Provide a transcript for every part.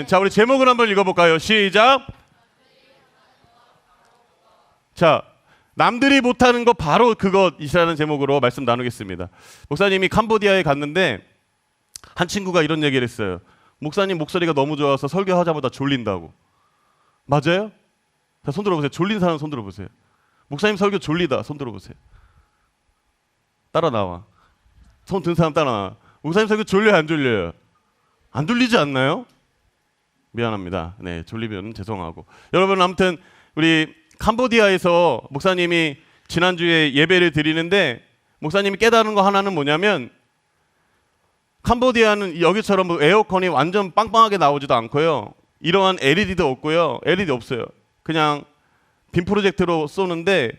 아멘. 자, 우리 제목을 한번 읽어볼까요? 시작. 자, 남들이 못하는 거 바로 그것이라는 제목으로 말씀 나누겠습니다. 목사님이 캄보디아에 갔는데 한 친구가 이런 얘기를 했어요. 목사님 목소리가 너무 좋아서 설교하자마자 졸린다고. 맞아요? 자, 손 들어보세요. 졸린 사람 손 들어보세요. 목사님 설교 졸리다. 손 들어보세요. 따라 나와. 손 든 사람 따라 나와. 목사님 설교 졸려요? 안 졸려요? 안 졸리지 않나요? 미안합니다. 네, 졸리면 죄송하고. 여러분, 아무튼 우리 캄보디아에서 목사님이 지난주에 예배를 드리는데 목사님이 깨달은 거 하나는 뭐냐면, 캄보디아는 여기처럼 뭐 에어컨이 완전 빵빵하게 나오지도 않고요. 이러한 LED도 없고요. LED 없어요. 그냥 빔 프로젝트로 쏘는데,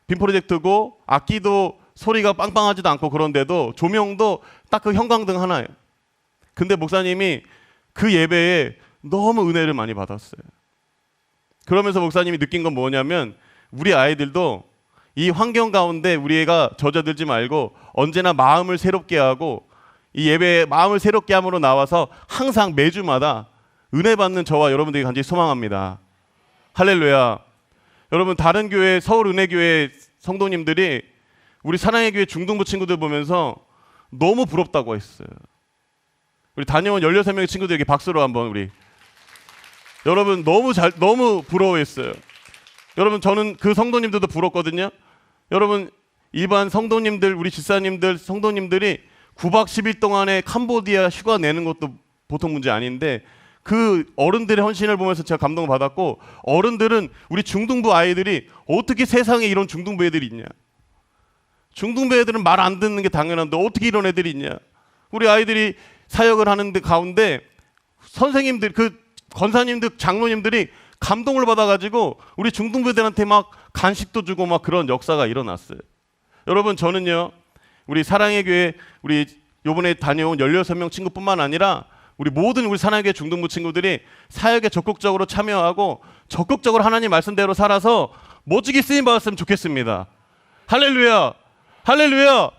빔 프로젝트고 악기도 소리가 빵빵하지도 않고, 그런데도 조명도 딱 그 형광등 하나예요. 근데 목사님이 그 예배에 너무 은혜를 많이 받았어요. 그러면서 목사님이 느낀 건 뭐냐면, 우리 아이들도 이 환경 가운데 우리 애가 젖어들지 말고 언제나 마음을 새롭게 하고 이 예배에 마음을 새롭게 함으로 나와서 항상 매주마다 은혜 받는 저와 여러분들이 간절히 소망합니다. 할렐루야. 여러분, 다른 교회, 서울은혜교회 성도님들이 우리 사랑의 교회 중등부 친구들 보면서 너무 부럽다고 했어요. 우리 다녀온 16명의 친구들에게 박수로 한번 우리. 여러분, 너무 부러워했어요. 여러분, 저는 그 성도님들도 부럽거든요. 여러분, 일반 성도님들, 우리 집사님들, 성도님들이 9박 10일 동안에 캄보디아 휴가 내는 것도 보통 문제 아닌데, 그 어른들의 헌신을 보면서 제가 감동을 받았고, 어른들은 우리 중등부 아이들이 어떻게 세상에 이런 중등부 애들이 있냐. 중등부 애들은 말 안 듣는 게 당연한데 어떻게 이런 애들이 있냐. 우리 아이들이 사역을 하는데 가운데 선생님들, 그 권사님들, 장로님들이 감동을 받아가지고 우리 중등부 애들한테 막 간식도 주고 막 그런 역사가 일어났어요. 여러분, 저는요, 우리 사랑의 교회, 우리 요번에 다녀온 16명 친구뿐만 아니라 우리 모든 우리 사랑의 교회 중등부 친구들이 사역에 적극적으로 참여하고 적극적으로 하나님 말씀대로 살아서 멋지게 쓰임 받았으면 좋겠습니다. 할렐루야. 할렐루야.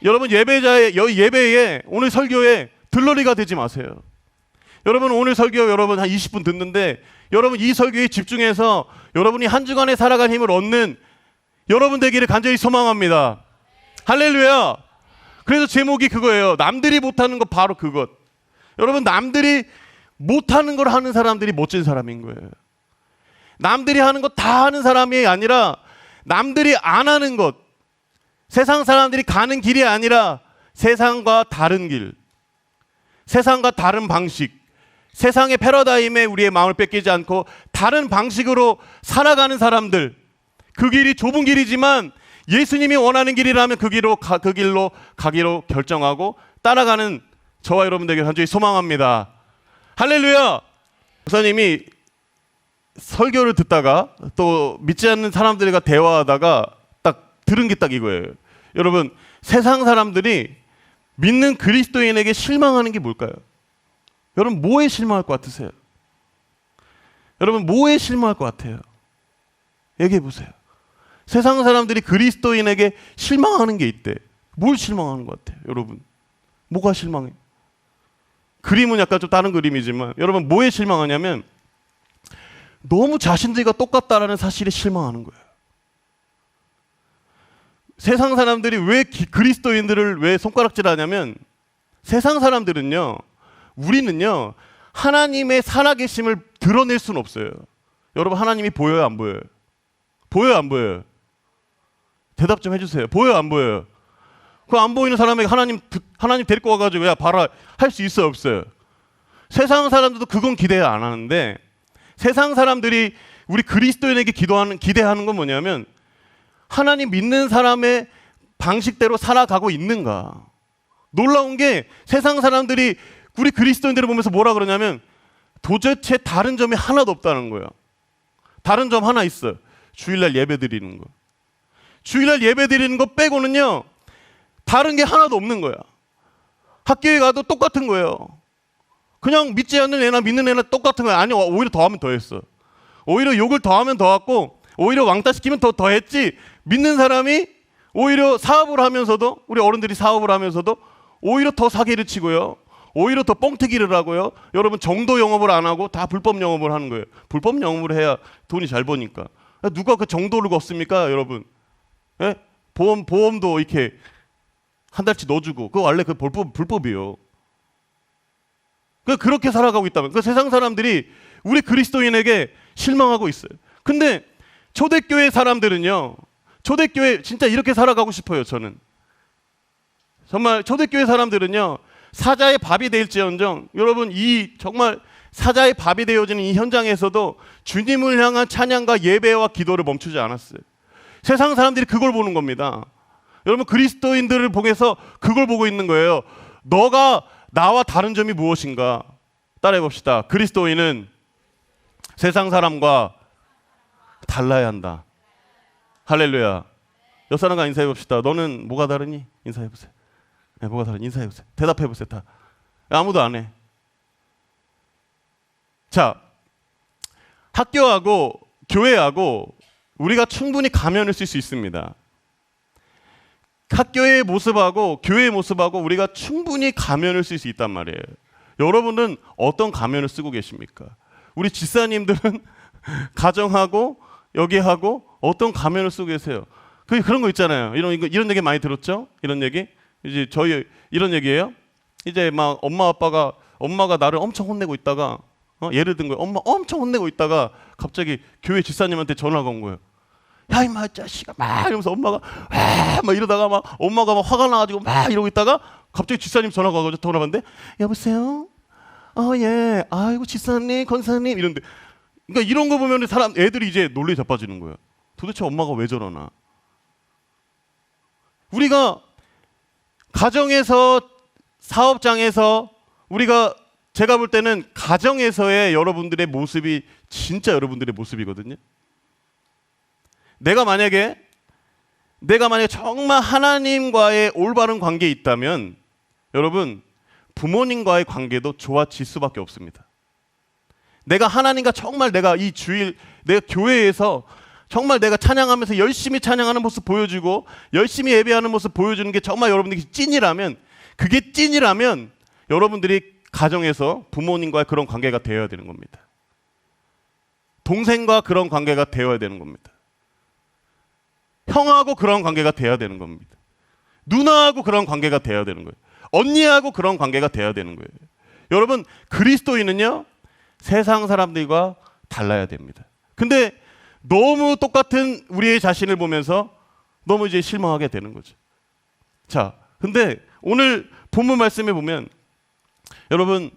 여러분, 예배에 오늘 설교에 들러리가 되지 마세요. 여러분, 오늘 설교 여러분 한 20분 듣는데, 여러분 이 설교에 집중해서 여러분이 한 주간에 살아갈 힘을 얻는 여러분 되기를 간절히 소망합니다. 할렐루야. 그래서 제목이 그거예요. 남들이 못하는 거 바로 그것. 여러분, 남들이 못하는 걸 하는 사람들이 멋진 사람인 거예요. 남들이 하는 거 다 하는 사람이 아니라 남들이 안 하는 것, 세상 사람들이 가는 길이 아니라 세상과 다른 길, 세상과 다른 방식, 세상의 패러다임에 우리의 마음을 뺏기지 않고 다른 방식으로 살아가는 사람들, 그 길이 좁은 길이지만 예수님이 원하는 길이라면 그 길로 가기로 결정하고 따라가는 저와 여러분들에게 간절히 소망합니다. 할렐루야. 목사님이 설교를 듣다가 또 믿지 않는 사람들과 대화하다가 딱 들은 게 딱 이거예요. 여러분, 세상 사람들이 믿는 그리스도인에게 실망하는 게 뭘까요? 여러분, 뭐에 실망할 것 같으세요? 여러분, 뭐에 실망할 것 같아요? 얘기해 보세요. 세상 사람들이 그리스도인에게 실망하는 게 있대. 뭘 실망하는 것 같아요? 여러분, 뭐가 실망해? 그림은 약간 좀 다른 그림이지만, 여러분, 뭐에 실망하냐면 너무 자신들과 똑같다라는 사실에 실망하는 거예요. 세상 사람들이 왜 그리스도인들을 왜 손가락질하냐면, 세상 사람들은요, 우리는요, 하나님의 살아계심을 드러낼 수는 없어요. 여러분, 하나님이 보여요, 안 보여요? 보여요, 안 보여요? 대답 좀 해주세요. 보여요, 안 보여요? 그 안 보이는 사람에게 하나님 데리고 와가지고 야 봐라 할 수 있어요, 없어요? 세상 사람들도 그건 기대 안 하는데, 세상 사람들이 우리 그리스도인에게 기대하는 건 뭐냐면, 하나님 믿는 사람의 방식대로 살아가고 있는가. 놀라운 게 세상 사람들이 우리 그리스도인들을 보면서 뭐라 그러냐면 도대체 다른 점이 하나도 없다는 거예요. 다른 점 하나 있어요. 주일날 예배 드리는 거. 주일날 예배 드리는 거 빼고는요, 다른 게 하나도 없는 거야. 학교에 가도 똑같은 거예요. 그냥 믿지 않는 애나 믿는 애나 똑같은 거야. 아니, 오히려 더하면 더했어. 오히려 욕을 더하면 더했고, 오히려 왕따 시키면 더했지. 믿는 사람이 오히려 사업을 하면서도, 우리 어른들이 사업을 하면서도 오히려 더 사기를 치고요, 오히려 더 뻥튀기를 하고요. 여러분 정도 영업을 안 하고 다 불법 영업을 하는 거예요. 불법 영업을 해야 돈이 잘 버니까. 누가 그 정도를 걷습니까, 여러분? 예? 보험도 이렇게 한 달치 넣어주고 그거 원래 그 불법이에요. 그렇게 살아가고 있다면 그 세상 사람들이 우리 그리스도인에게 실망하고 있어요. 근데 초대교회 사람들은요, 초대교회 진짜 이렇게 살아가고 싶어요. 저는 정말 초대교회 사람들은요, 사자의 밥이 될지언정, 여러분 이 정말 사자의 밥이 되어지는 이 현장에서도 주님을 향한 찬양과 예배와 기도를 멈추지 않았어요. 세상 사람들이 그걸 보는 겁니다. 여러분 그리스도인들을 보면서 그걸 보고 있는 거예요. 너가 나와 다른 점이 무엇인가? 따라해 봅시다. 그리스도인은 세상 사람과 달라야 한다. 할렐루야. 옆 사람과 인사해 봅시다. 너는 뭐가 다르니? 인사해 보세요. 네, 뭐가 다르니? 인사해 보세요. 대답해 보세요. 다. 아무도 안 해. 자, 학교하고 교회하고 우리가 충분히 가면을 쓸 수 있습니다. 학교의 모습하고 교회의 모습하고 우리가 충분히 가면을 쓸 수 있단 말이에요. 여러분은 어떤 가면을 쓰고 계십니까? 우리 집사님들은 가정하고 여기하고 어떤 가면을 쓰고 계세요? 그런 거 있잖아요. 이런 얘기 많이 들었죠? 이런 얘기? 이제 저희 이런 얘기예요. 이제 막 엄마가 나를 엄청 혼내고 있다가 예를 든 거예요. 엄마 엄청 혼내고 있다가 갑자기 교회 집사님한테 전화가 온 거예요. 야 임마 자식아 막 이러면서 엄마가 막 이러다가 막 엄마가 막 화가 나가지고 막 이러고 있다가 갑자기 집사님 전화가 와가지고 전화 받는데 여보세요? 예. 아이고 집사님 권사님 이런데 그러니까 이런 거 보면 애들이 이제 논리에 자빠지는 거예요. 도대체 엄마가 왜 저러나? 우리가 가정에서 사업장에서 제가 볼 때는 가정에서의 여러분들의 모습이 진짜 여러분들의 모습이거든요. 내가 만약에 정말 하나님과의 올바른 관계에 있다면 여러분 부모님과의 관계도 좋아질 수밖에 없습니다. 내가 하나님과 정말 내가 교회에서 정말 내가 찬양하면서 열심히 찬양하는 모습 보여주고 열심히 예배하는 모습 보여주는 게 정말 여러분들이 찐이라면 여러분들이 가정에서 부모님과의 그런 관계가 되어야 되는 겁니다. 동생과 그런 관계가 되어야 되는 겁니다. 형하고 그런 관계가 돼야 되는 겁니다. 누나하고 그런 관계가 돼야 되는 거예요. 언니하고 그런 관계가 돼야 되는 거예요. 여러분 그리스도인은요 세상 사람들과 달라야 됩니다. 근데 너무 똑같은 우리의 자신을 보면서 너무 이제 실망하게 되는 거죠. 자, 근데 오늘 본문 말씀에 보면 여러분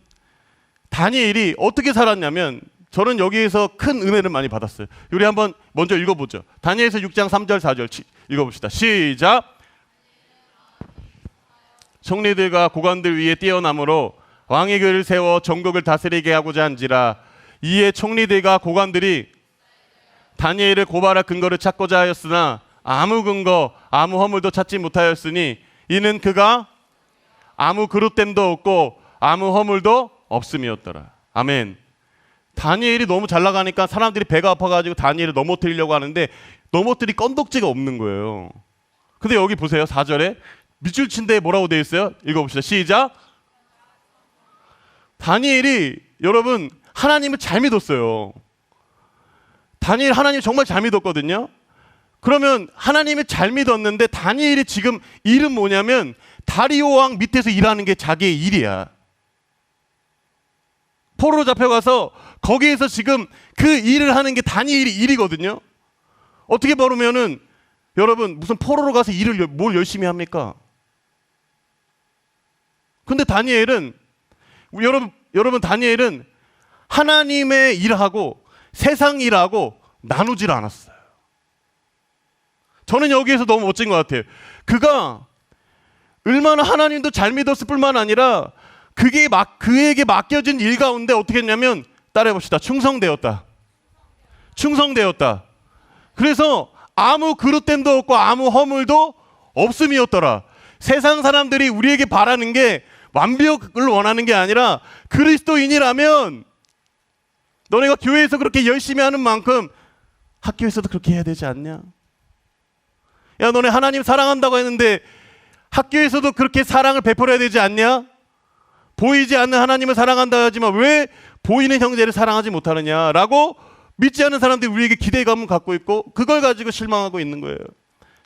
다니엘이 어떻게 살았냐면 저는 여기에서 큰 은혜를 많이 받았어요. 우리 한번 먼저 읽어보죠. 다니엘서 6장 3절 4절 읽어봅시다. 시작. 총리들과 고관들 위에 뛰어남으로 왕의 글을 세워 전국을 다스리게 하고자 한지라. 이에 총리들과 고관들이 다니엘을 고발할 근거를 찾고자 하였으나 아무 근거 아무 허물도 찾지 못하였으니 이는 그가 아무 그릇됨도 없고 아무 허물도 없음이었더라. 아멘. 다니엘이 너무 잘 나가니까 사람들이 배가 아파가지고 다니엘을 넘어뜨리려고 하는데 넘어뜨릴 건덕지가 없는 거예요. 근데 여기 보세요. 4절에 밑줄 친 데에 뭐라고 되어 있어요? 읽어봅시다. 시작. 다니엘이 여러분 하나님을 잘 믿었어요. 다니엘 하나님 정말 잘 믿었거든요. 그러면 하나님을 잘 믿었는데 다니엘이 지금 일은 뭐냐면 다리오 왕 밑에서 일하는 게 자기의 일이야. 포로로 잡혀가서 거기에서 지금 그 일을 하는 게 다니엘이 일이거든요. 어떻게 보면은 여러분 무슨 포로로 가서 일을 뭘 열심히 합니까? 근데 다니엘은 여러분 다니엘은 하나님의 일하고 세상 일하고 나누질 않았어요. 저는 여기에서 너무 멋진 것 같아요. 그가 얼마나 하나님도 잘 믿었을 뿐만 아니라 그에게 맡겨진 일 가운데 어떻게 했냐면 따라해 봅시다. 충성되었다. 그래서 아무 그릇됨도 없고 아무 허물도 없음이었더라. 세상 사람들이 우리에게 바라는 게 완벽을 원하는 게 아니라 그리스도인이라면 너네가 교회에서 그렇게 열심히 하는 만큼 학교에서도 그렇게 해야 되지 않냐? 야, 너네 하나님 사랑한다고 했는데 학교에서도 그렇게 사랑을 베풀어야 되지 않냐? 보이지 않는 하나님을 사랑한다 하지만 왜 보이는 형제를 사랑하지 못하느냐라고 믿지 않는 사람들이 우리에게 기대감을 갖고 있고 그걸 가지고 실망하고 있는 거예요.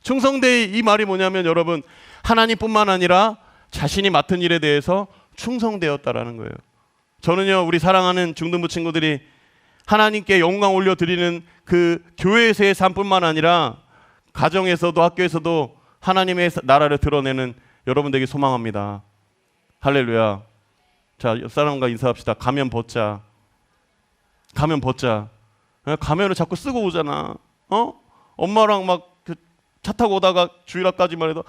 충성되이 이 말이 뭐냐면 여러분 하나님뿐만 아니라 자신이 맡은 일에 대해서 충성되었다라는 거예요. 저는요 우리 사랑하는 중등부 친구들이 하나님께 영광 올려드리는 그 교회에서의 삶뿐만 아니라 가정에서도 학교에서도 하나님의 나라를 드러내는 여러분 되기 소망합니다. 할렐루야. 자, 옆 사람과 인사합시다. 가면 벗자. 가면 벗자. 가면을 자꾸 쓰고 오잖아. 엄마랑 막 차 타고 오다가 주일학까지만 해도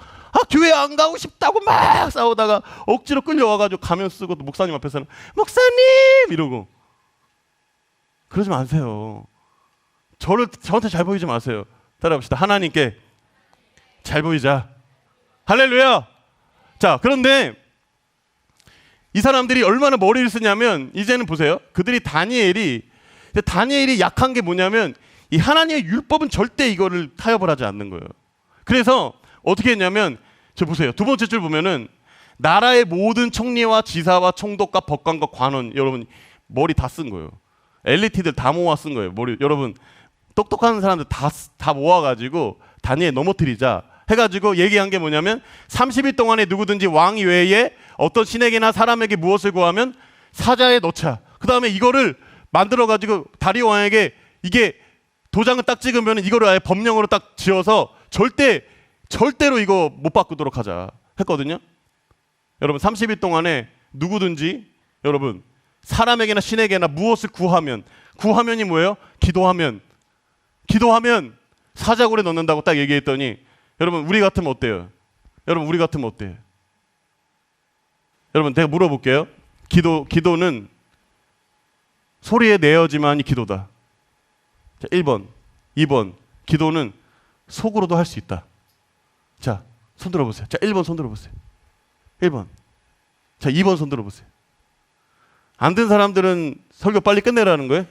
교회 안 가고 싶다고 막 싸우다가 억지로 끌려와가지고 가면 쓰고 목사님 앞에서는 목사님 이러고 그러지 마세요. 저한테 잘 보이지 마세요. 따라합시다. 하나님께 잘 보이자. 할렐루야. 자, 그런데 이 사람들이 얼마나 머리를 쓰냐면 이제는 보세요. 그들이 다니엘이 약한 게 뭐냐면 이 하나님의 율법은 절대 이거를 타협을 하지 않는 거예요. 그래서 어떻게 했냐면 저 보세요. 두 번째 줄 보면은 나라의 모든 총리와 지사와 총독과 법관과 관원 여러분 머리 다 쓴 거예요. 엘리트들 다 모아 쓴 거예요. 머리 여러분 똑똑한 사람들 다 모아가지고 다니엘 넘어뜨리자 해가지고 얘기한 게 뭐냐면 30일 동안에 누구든지 왕 외에 어떤 신에게나 사람에게 무엇을 구하면 사자에 넣자. 그 다음에 이거를 만들어가지고 다리오 왕에게 이게 도장을 딱 찍으면 이거를 아예 법령으로 딱 지어서 절대로 이거 못 바꾸도록 하자 했거든요. 여러분 30일 동안에 누구든지 여러분 사람에게나 신에게나 무엇을 구하면이 뭐예요? 기도하면 사자굴에 넣는다고 딱 얘기했더니 여러분 우리 같으면 어때요? 여러분 우리 같으면 어때요? 여러분 내가 물어볼게요. 기도는 소리에 내어지만이 기도다. 자, 1번 2번 기도는 속으로도 할 수 있다. 자, 손 들어보세요. 자, 1번 손 들어보세요. 1번. 자, 2번 손 들어보세요. 안 된 사람들은 설교 빨리 끝내라는 거예요?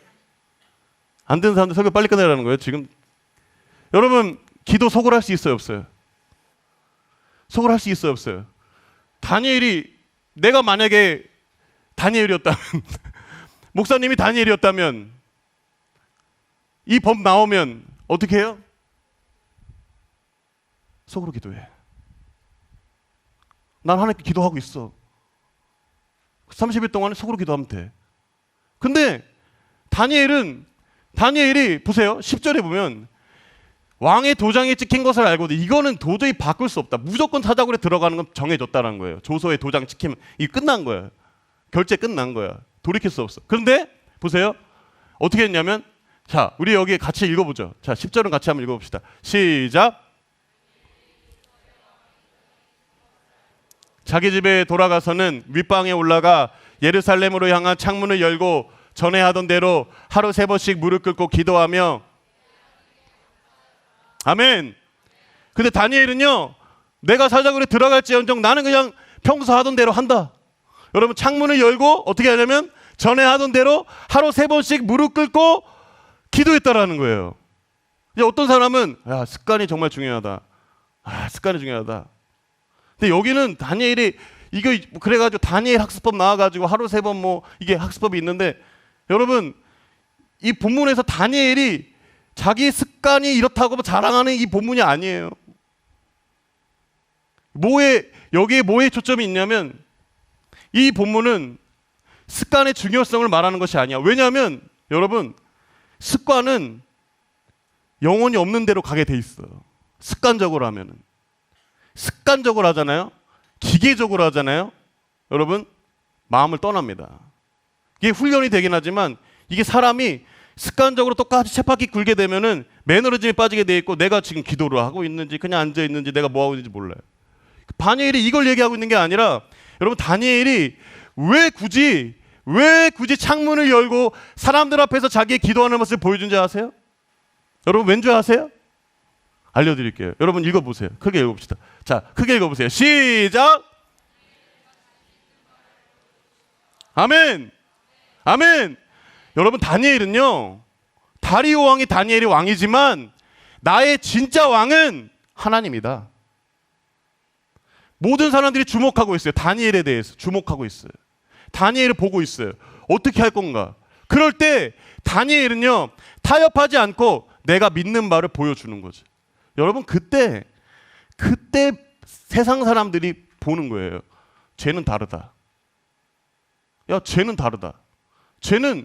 안 된 사람들 설교 빨리 끝내라는 거예요? 지금 여러분 기도 속으로 할 수 있어요, 없어요? 속으로 할 수 있어요, 없어요? 내가 만약에 다니엘이었다면 목사님이 다니엘이었다면 이 법 나오면 어떻게 해요? 속으로 기도해. 난 하나님께 기도하고 있어. 30일 동안에 속으로 기도하면 돼. 근데 다니엘이 보세요. 10절에 보면 왕의 도장에 찍힌 것을 알거든. 이거는 도저히 바꿀 수 없다. 무조건 사자굴에 들어가는 건 정해졌다는 거예요. 조서에 도장 찍히면 이게 끝난 거야. 결제 끝난 거야. 돌이킬 수 없어. 그런데 보세요. 어떻게 했냐면 자, 우리 여기 같이 읽어보죠. 자, 10절은 같이 한번 읽어봅시다. 시작. 자기 집에 돌아가서는 윗방에 올라가 예루살렘으로 향한 창문을 열고 전에 하던 대로 하루 3번씩 무릎 꿇고 기도하며 아멘. 근데 다니엘은요 내가 사자굴에 들어갈지언정 나는 그냥 평소 하던 대로 한다. 여러분 창문을 열고 어떻게 하냐면 전에 하던 대로 하루 3번씩 무릎 꿇고 기도했다라는 거예요. 이제 어떤 사람은 습관이 정말 중요하다. 습관이 중요하다. 근데 여기는 다니엘이 이거 그래가지고 다니엘 학습법 나와가지고 하루 3번 뭐 이게 학습법이 있는데 여러분 이 본문에서 다니엘이 자기 습관이 이렇다고 자랑하는 이 본문이 아니에요. 여기에 뭐에 초점이 있냐면 이 본문은 습관의 중요성을 말하는 것이 아니야. 왜냐하면 여러분 습관은 영혼이 없는 대로 가게 돼 있어. 습관적으로 하면은. 습관적으로 하잖아요. 기계적으로 하잖아요. 여러분 마음을 떠납니다. 이게 훈련이 되긴 하지만 이게 사람이 습관적으로 똑같이 쳇바퀴 굴게 되면은 매너리즘에 빠지게 돼 있고 내가 지금 기도를 하고 있는지 그냥 앉아 있는지 내가 뭐 하고 있는지 몰라요. 다니엘이 이걸 얘기하고 있는 게 아니라 여러분 다니엘이 왜 굳이 창문을 열고 사람들 앞에서 자기의 기도하는 모습을 보여준지 아세요? 여러분 왠 줄 아세요? 알려드릴게요. 여러분 읽어보세요. 크게 읽어봅시다. 자, 크게 읽어보세요. 시작. 아멘. 아멘. 여러분 다니엘은요 다리오 왕이 다니엘이 왕이지만 나의 진짜 왕은 하나님이다. 모든 사람들이 주목하고 있어요. 다니엘에 대해서 주목하고 있어요. 다니엘을 보고 있어요. 어떻게 할 건가? 그럴 때 다니엘은요, 타협하지 않고 내가 믿는 바를 보여주는 거죠. 여러분, 그때 세상 사람들이 보는 거예요. 쟤는 다르다. 야, 쟤는 다르다. 쟤는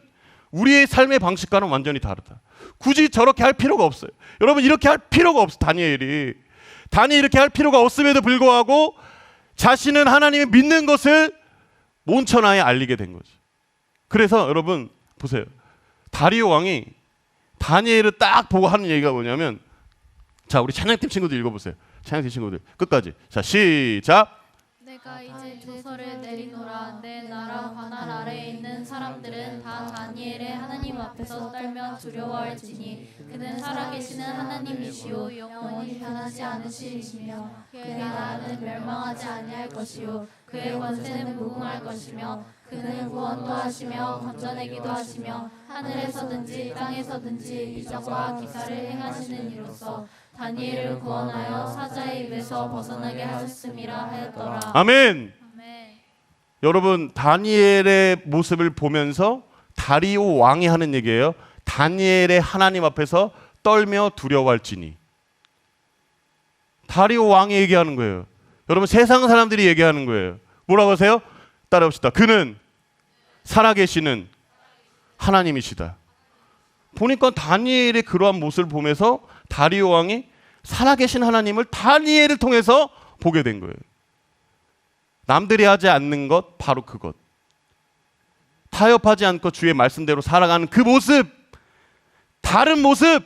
우리의 삶의 방식과는 완전히 다르다. 굳이 저렇게 할 필요가 없어요. 여러분, 이렇게 할 필요가 없어. 다니엘이 이렇게 할 필요가 없음에도 불구하고 자신은 하나님이 믿는 것을 온 천하에 알리게 된 거죠. 그래서 여러분 보세요. 다리오 왕이 다니엘을 딱 보고 하는 얘기가 뭐냐면, 자, 우리 찬양팀 친구들 읽어보세요. 찬양팀 친구들 끝까지. 자, 시작. 내가 이제 조서를 내리노라. 내 나라 관할 아래에 있는 사람들은 다 다니엘의 하나님 앞에서 떨며 두려워할지니 그는 살아계시는 하나님이시오 영원히 변하지 않으시리시며 그의 나라는 멸망하지 아니할 것이요 그의 권세는 무궁할 것이며 그는 구원도 하시며 건져내기도 하시며 하늘에서든지 땅에서든지 이적과 기사를 행하시는 이로써 다니엘을 구원하여 사자의 입에서 벗어나게 하셨음이라 하였더라. 아멘. 아멘. 여러분, 다니엘의 모습을 보면서 다리오 왕이 하는 얘기예요. 다니엘의 하나님 앞에서 떨며 두려워할지니. 다리오 왕이 얘기하는 거예요. 여러분, 세상 사람들이 얘기하는 거예요. 뭐라고 하세요? 따라합시다. 그는 살아계시는 하나님이시다. 보니까 다니엘의 그러한 모습을 보면서 다리오 왕이 살아계신 하나님을 다니엘을 통해서 보게 된 거예요. 남들이 하지 않는 것, 바로 그것. 타협하지 않고 주의 말씀대로 살아가는 그 모습, 다른 모습,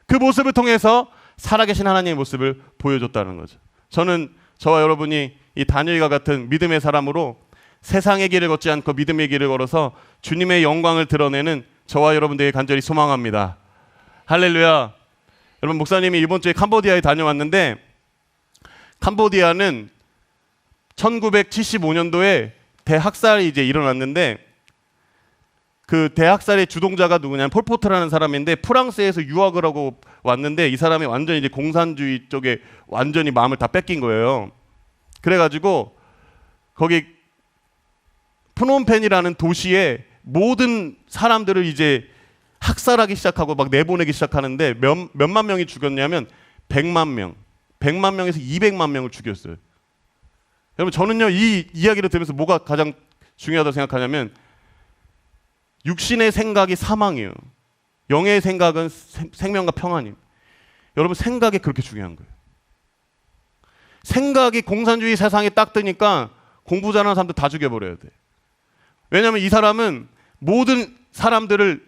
그 모습을 통해서 살아계신 하나님의 모습을 보여줬다는 거죠. 저는 저와 여러분이 이 다니엘과 같은 믿음의 사람으로 세상의 길을 걷지 않고 믿음의 길을 걸어서 주님의 영광을 드러내는 저와 여러분들에게 간절히 소망합니다. 할렐루야. 여러분, 목사님이 이번 주에 캄보디아에 다녀왔는데, 캄보디아는 1975년도에 대학살이 이제 일어났는데, 그 대학살의 주동자가 누구냐면 폴포트라는 사람인데, 프랑스에서 유학을 하고 왔는데 이 사람이 완전히 이제 공산주의 쪽에 완전히 마음을 다 뺏긴 거예요. 그래가지고 거기 프놈펜이라는 도시에 모든 사람들을 이제 학살하기 시작하고 막 내보내기 시작하는데 몇만 명이 죽였냐면 100만 명. 100만 명에서 200만 명을 죽였어요. 여러분, 저는요, 이 이야기를 들으면서 뭐가 가장 중요하다고 생각하냐면, 육신의 생각이 사망이에요. 영의 생각은 생명과 평안이에요. 여러분, 생각이 그렇게 중요한 거예요. 생각이 공산주의 세상에 딱 뜨니까 공부 잘하는 사람들 다 죽여버려야 돼. 왜냐하면 이 사람은 모든 사람들을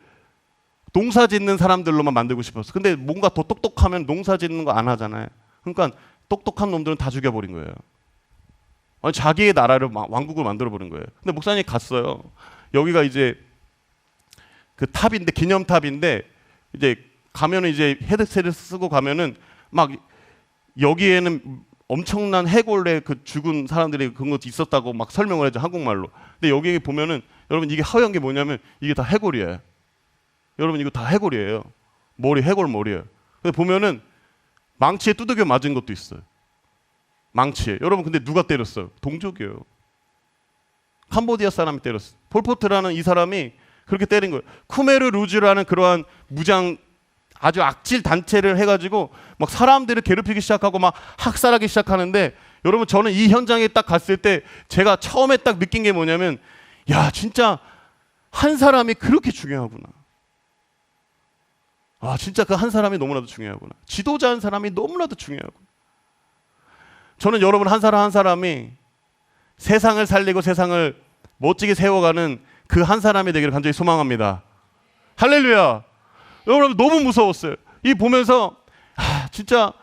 농사 짓는 사람들로만 만들고 싶었어. 근데 뭔가 더 똑똑하면 농사 짓는 거 안 하잖아요. 그러니까 똑똑한 놈들은 다 죽여버린 거예요. 아니, 자기의 나라를 왕국을 만들어버린 거예요. 근데 목사님이 갔어요. 여기가 이제 그 탑인데, 기념탑인데, 이제 가면은 이제 헤드셋을 쓰고 가면은 막 여기에는 엄청난 해골에 그 죽은 사람들이 그런 것도 있었다고 막 설명을 해줘, 한국말로. 근데 여기 보면은 여러분, 이게 하얀 게 뭐냐면 이게 다 해골이에요. 여러분, 이거 다 해골이에요. 머리, 해골 머리예요. 근데 보면은 망치에 두들겨 맞은 것도 있어요. 망치에. 여러분, 근데 누가 때렸어요? 동족이에요. 캄보디아 사람이 때렸어요. 폴포트라는 이 사람이 그렇게 때린 거예요. 쿠메르 루즈라는 그러한 무장 아주 악질 단체를 해가지고 막 사람들을 괴롭히기 시작하고 막 학살하기 시작하는데, 여러분, 저는 이 현장에 딱 갔을 때 제가 처음에 딱 느낀 게 뭐냐면, 야, 진짜 한 사람이 그렇게 중요하구나. 아, 진짜 그 한 사람이 너무나도 중요하구나. 지도자 한 사람이 너무나도 중요하구나. 저는 여러분, 한 사람 한 사람이 세상을 살리고 세상을 멋지게 세워가는 그 한 사람이 되기를 간절히 소망합니다. 할렐루야. 여러분, 너무 무서웠어요. 이 보면서 진짜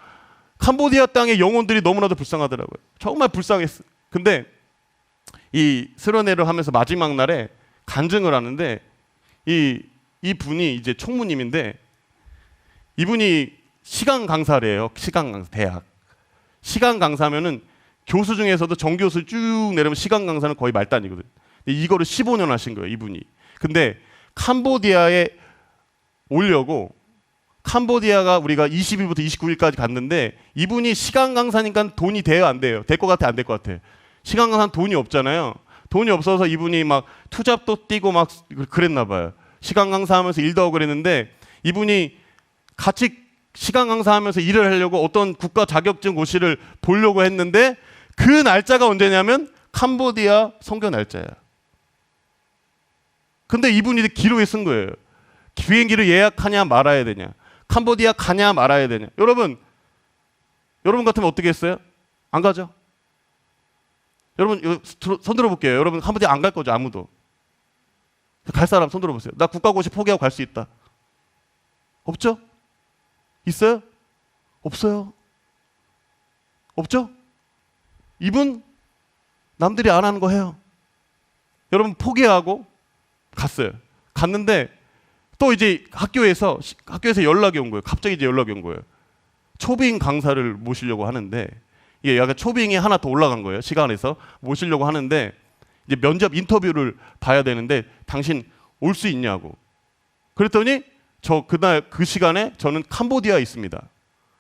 캄보디아 땅의 영혼들이 너무나도 불쌍하더라고요. 정말 불쌍했어요. 근데 이 수련회를 하면서 마지막 날에 간증을 하는데, 이 분이 이제 총무님인데, 이분이 시간 강사래요. 시간 강사, 대학. 시간 강사면은 교수 중에서도 정교수를 쭉 내려면 시간 강사는 거의 말단이거든. 이거를 15년 하신 거예요, 이분이. 근데 캄보디아에 오려고, 캄보디아가 우리가 20일부터 29일까지 갔는데, 이분이 시간 강사니까 돈이 돼요, 안 돼요? 될 것 같아, 안 될 것 같아? 시간 강사는 돈이 없잖아요. 돈이 없어서 이분이 막 투잡도 뛰고 막 그랬나 봐요. 시간 강사하면서 일도 하고 그랬는데 이분이 같이 시간 강사하면서 일을 하려고 어떤 국가 자격증 고시를 보려고 했는데 그 날짜가 언제냐면 캄보디아 선교 날짜야. 근데 이분이 기록에 쓴 거예요. 비행기를 예약하냐 말아야 되냐, 캄보디아 가냐 말아야 되냐. 여러분 같으면 어떻게 했어요? 안 가죠? 여러분 손 들어볼게요. 여러분 캄보디아 안 갈 거죠? 아무도. 갈 사람 손 들어보세요. 나 국가고시 포기하고 갈 수 있다. 없죠? 있어요? 없어요. 없죠? 이분 남들이 안 하는 거 해요. 여러분 포기하고 갔어요. 갔는데 또 이제 학교에서 연락이 온 거예요. 갑자기 이제 연락이 온 거예요. 초빙 강사를 모시려고 하는데 이게 약간 초빙이 하나 더 올라간 거예요. 시간에서 모시려고 하는데 이제 면접 인터뷰를 봐야 되는데 당신 올 수 있냐고. 그랬더니 저 그날 그 시간에 저는 캄보디아에 있습니다.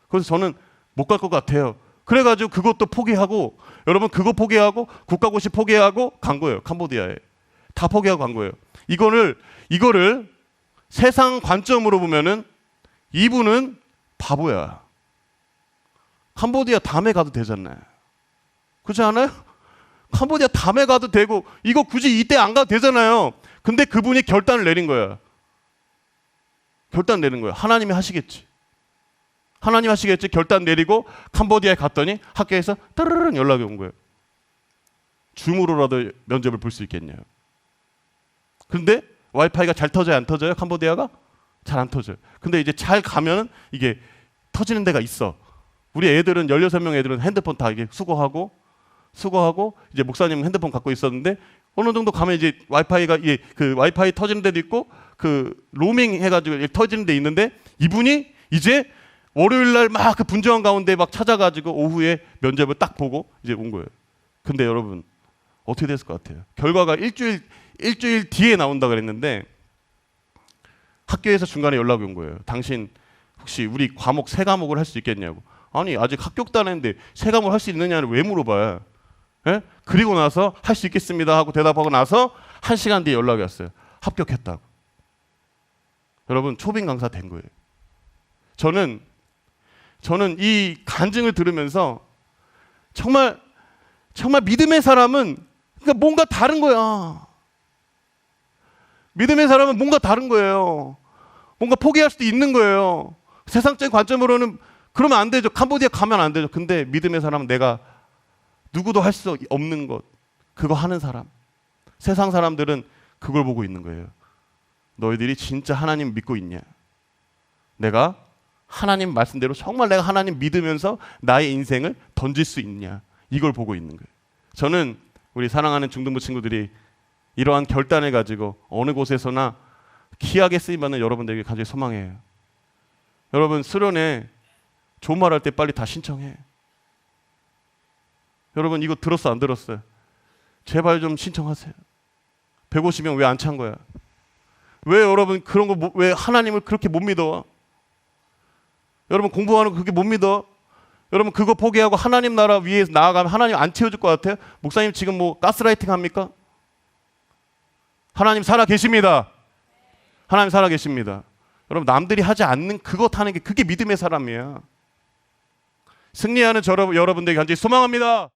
그래서 저는 못 갈 것 같아요. 그래가지고 그것도 포기하고, 여러분 그거 포기하고 국가고시 포기하고 간 거예요. 캄보디아에 다 포기하고 간 거예요. 이거를 세상 관점으로 보면은 이분은 바보야. 캄보디아 다음에 가도 되잖아요. 그렇지 않아요? 캄보디아 다음에 가도 되고 이거 굳이 이때 안 가도 되잖아요. 근데 그분이 결단을 내린 거야. 결단 내린 거야. 하나님이 하시겠지. 하나님 하시겠지. 결단 내리고 캄보디아에 갔더니 학교에서 따르르 연락이 온 거예요. 줌으로라도 면접을 볼 수 있겠냐요. 근데 와이파이가 잘 터져요, 안 터져요? 캄보디아가 잘 안 터져요. 근데 이제 잘 가면은 이게 터지는 데가 있어. 우리 애들은 16명 애들은 핸드폰 다 이게 수거하고 이제 목사님은 핸드폰 갖고 있었는데 어느 정도 가면 이제 와이파이가 그 와이파이 터지는 데도 있고 그 로밍 해가지고 터지는 데 있는데 이분이 이제 월요일 날 막 그 분주한 가운데 막 찾아가지고 오후에 면접을 딱 보고 이제 온 거예요. 근데 여러분 어떻게 됐을 것 같아요? 결과가 일주일 뒤에 나온다 그랬는데 학교에서 중간에 연락이 온 거예요. 당신 혹시 우리 과목 3과목을 할 수 있겠냐고. 아니 아직 합격도 안 했는데 3과목 할 수 있느냐를 왜 물어봐요? 예? 그리고 나서 할 수 있겠습니다 하고 대답하고 나서 1시간 뒤에 연락이 왔어요. 합격했다고. 여러분 초빙 강사 된 거예요. 저는 이 간증을 들으면서 정말 믿음의 사람은 그러니까 뭔가 다른 거야. 믿음의 사람은 뭔가 다른 거예요. 뭔가 포기할 수도 있는 거예요. 세상적인 관점으로는 그러면 안 되죠. 캄보디아 가면 안 되죠. 근데 믿음의 사람은 내가 누구도 할 수 없는 것, 그거 하는 사람. 세상 사람들은 그걸 보고 있는 거예요. 너희들이 진짜 하나님 믿고 있냐? 내가 하나님 말씀대로 정말 내가 하나님 믿으면서 나의 인생을 던질 수 있냐? 이걸 보고 있는 거예요. 저는 우리 사랑하는 중등부 친구들이 이러한 결단을 가지고 어느 곳에서나 귀하게 쓰임받는 여러분들에게 간절히 소망해요. 여러분 수련회 좋은 말 할 때 빨리 다 신청해. 여러분 이거 들었어 안 들었어요? 제발 좀 신청하세요. 150명 왜 안 찬 거야? 왜 여러분 그런 거 왜 하나님을 그렇게 못 믿어? 여러분 공부하는 거 그렇게 못 믿어? 여러분 그거 포기하고 하나님 나라 위에 나아가면 하나님 안 채워줄 것 같아요? 목사님 지금 뭐 가스라이팅 합니까? 하나님 살아 계십니다. 하나님 살아 계십니다. 여러분 남들이 하지 않는 그것 하는 게 그게 믿음의 사람이야. 승리하는 여러분들에게 간절히 소망합니다.